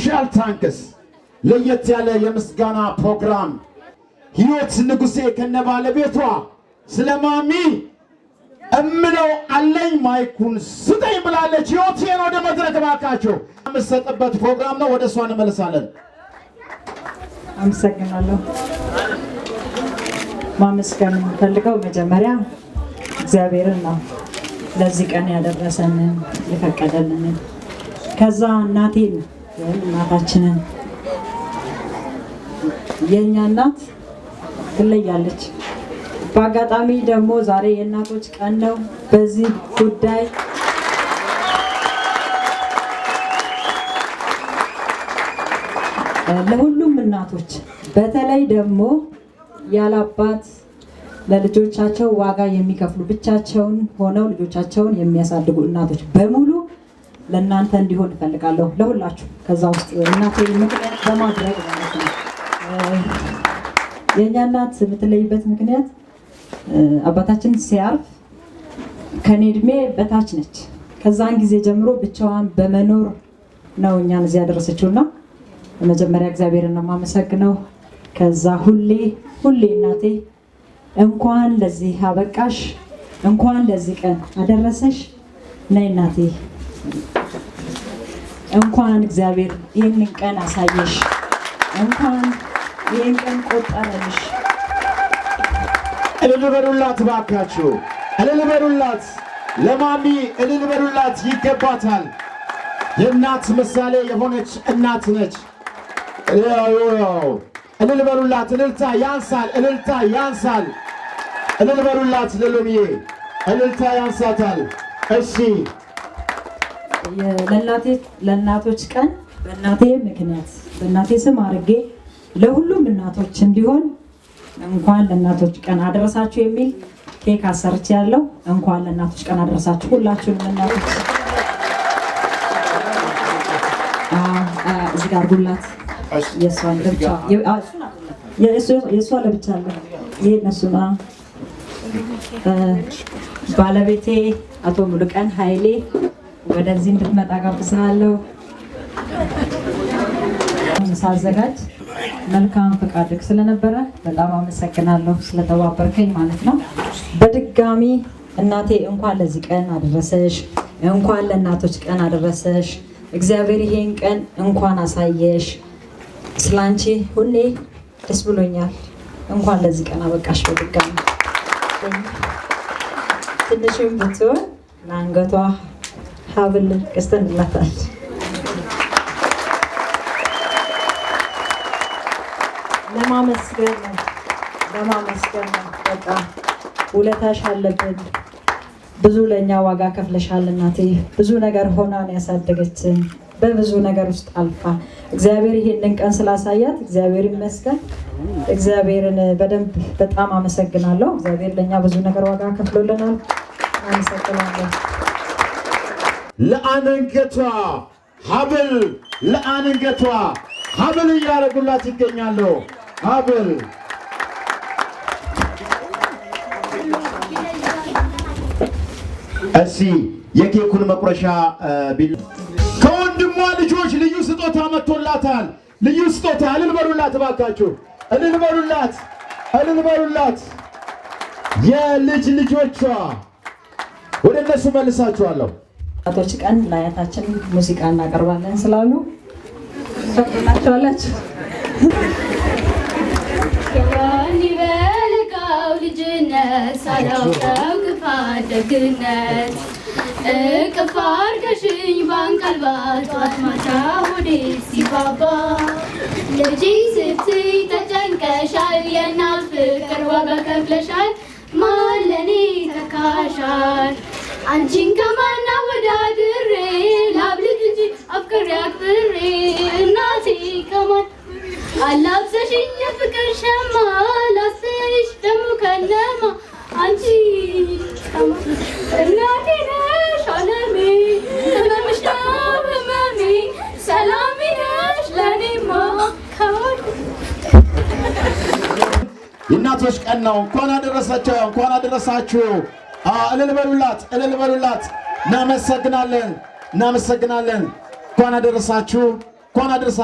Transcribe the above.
ስፔሻል ታንክስ ለየት ያለ የምስጋና ፕሮግራም ህይወት ንጉሴ ከነባለቤቷ ስለማሚ እምለው አለኝ ማይኩን ስጠኝ ብላለች። ህይወቴን ወደ መድረክ ባካችሁ የምሰጥበት ፕሮግራም ነው። ወደ እሷ እንመለሳለን። አመሰግናለሁ። ማመስገን የምፈልገው መጀመሪያ እግዚአብሔርን ነው፣ ለዚህ ቀን ያደረሰንን የፈቀደልንን። ከዛ እናቴን ወይም እናታችንን፣ የኛ እናት ትለያለች። በአጋጣሚ ደግሞ ዛሬ የእናቶች ቀን ነው። በዚህ ጉዳይ ለሁሉም እናቶች በተለይ ደግሞ ያላባት ለልጆቻቸው ዋጋ የሚከፍሉ ብቻቸውን ሆነው ልጆቻቸውን የሚያሳድጉ እናቶች በሙሉ ለእናንተ እንዲሆን እፈልጋለሁ። ለሁላችሁ ከዛ ውስጥ እናቴ ምክንያት በማድረግ ማለት ነው። የእኛ እናት የምትለይበት ምክንያት አባታችን ሲያርፍ ከኔ እድሜ በታች ነች። ከዛን ጊዜ ጀምሮ ብቻዋን በመኖር ነው እኛን እዚህ ያደረሰችውና መጀመሪያ እግዚአብሔርን ነው የማመሰግነው። ከዛ ሁሌ እናቴ እንኳን ለዚህ አበቃሽ፣ እንኳን ለዚህ ቀን አደረሰሽ፣ ነይ እናቴ፣ እንኳን እግዚአብሔር ይህንን ቀን አሳየሽ፣ እንኳን ይህን ቀን ቆጠረልሽ። እልል በሉላት ባካችሁ፣ እልል በሉላት። ለማሚ እልል በሉላት፣ ይገባታል። የእናት ምሳሌ የሆነች እናት ነች። እልል በሉላት። እልልታ ያንሳል፣ እልልታ ያንሳል። እልል በሉላት ለሎሚዬ፣ እልልታ ያንሳታል። እሺ ለእናቶች ቀን በእናቴ ምክንያት በእናቴ ስም አድርጌ ለሁሉም እናቶች እንዲሆን እንኳን ለእናቶች ቀን አደረሳችሁ የሚል ኬክ አሰርቼ ያለው። እንኳን ለእናቶች ቀን አደረሳችሁ ሁላችሁንም እናቶች። እዚህ ጋር ጉላት የሷን ለብቻ የሷ ለብቻ አለ። ይሄ እነሱና ባለቤቴ አቶ ሙሉቀን ኃይሌ ወደዚህ እንድትመጣ ጋብዛለሁ። ሳዘጋጅ መልካም ፈቃድክ ስለነበረ በጣም አመሰግናለሁ፣ ስለተባበርከኝ ማለት ነው። በድጋሚ እናቴ እንኳን ለዚህ ቀን አደረሰሽ፣ እንኳን ለእናቶች ቀን አደረሰሽ። እግዚአብሔር ይሄን ቀን እንኳን አሳየሽ። ስላንቺ ሁሌ ደስ ብሎኛል። እንኳን ለዚህ ቀን አበቃሽ። በድጋሚ ትንሽም ብትሆን ለአንገቷ ሀብል ገዝተንላታል። ለማመስገን ነው። በቃ ውለታሽ አለብን። ብዙ ለኛ ዋጋ ከፍለሻል እናቴ። ብዙ ነገር ሆና ነው ያሳደገችን፣ በብዙ ነገር ውስጥ አልፋ። እግዚአብሔር ይሄንን ቀን ስላሳያት እግዚአብሔር ይመስገን። እግዚአብሔርን በደንብ በጣም አመሰግናለሁ። እግዚአብሔር ለኛ ብዙ ነገር ዋጋ ከፍሎልናል። አመሰግናለሁ። ለአንገቷ ሀብል፣ ለአንገቷ ሀብል እያደረጉላት ይገኛሉ። ሀብል እሺ፣ የኬኩን መቁረሻ ቢል ከወንድሟ ልጆች ልዩ ስጦታ መጥቶላታል። ልዩ ስጦታ እልል በሉላት እባካችሁ፣ እልል በሉላት፣ እልል በሉላት። የልጅ ልጆቿ ወደ እነሱ መልሳችኋለሁ። እናቶች ቀን ለአያታችን ሙዚቃ እናቀርባለን ስላሉ ፈቅዳችኋላችሁ። ይበልቃው ልጅነት ሳላውቀው ክፋት ደግነት እቅፍ አድርገሽኝ ባንቀልባት ጧት ማታ ሆዴ ሲባባ ልጅ ስትይ ተጨንቀሻል። የእናት ፍቅር ዋጋ ከፍለሻል። ማን ለኔ ተካሻል? አንቺን ከማን አወዳድሬ ላብልጥ እንጂ አፍቅሬ አክብሬ እናቴ ከማን አላብሰሽኝ የፍቅር ሸማ ላስሽ ደሞ ከነማ አንቺ እናቴ ነሽ አለሜ ህመምሽ ነው ህመሜ ሰላሜ ነሽ ለኔማ ከወድ የእናቶች ቀን ነው። እንኳን አደረሳችሁ፣ እንኳን አደረሳችሁ። እልል በሉላት፣ እልል በሉላት። እናመሰግናለን፣ እናመሰግናለን። እንኳን አደረሳችሁ። እንኳን አደረሳ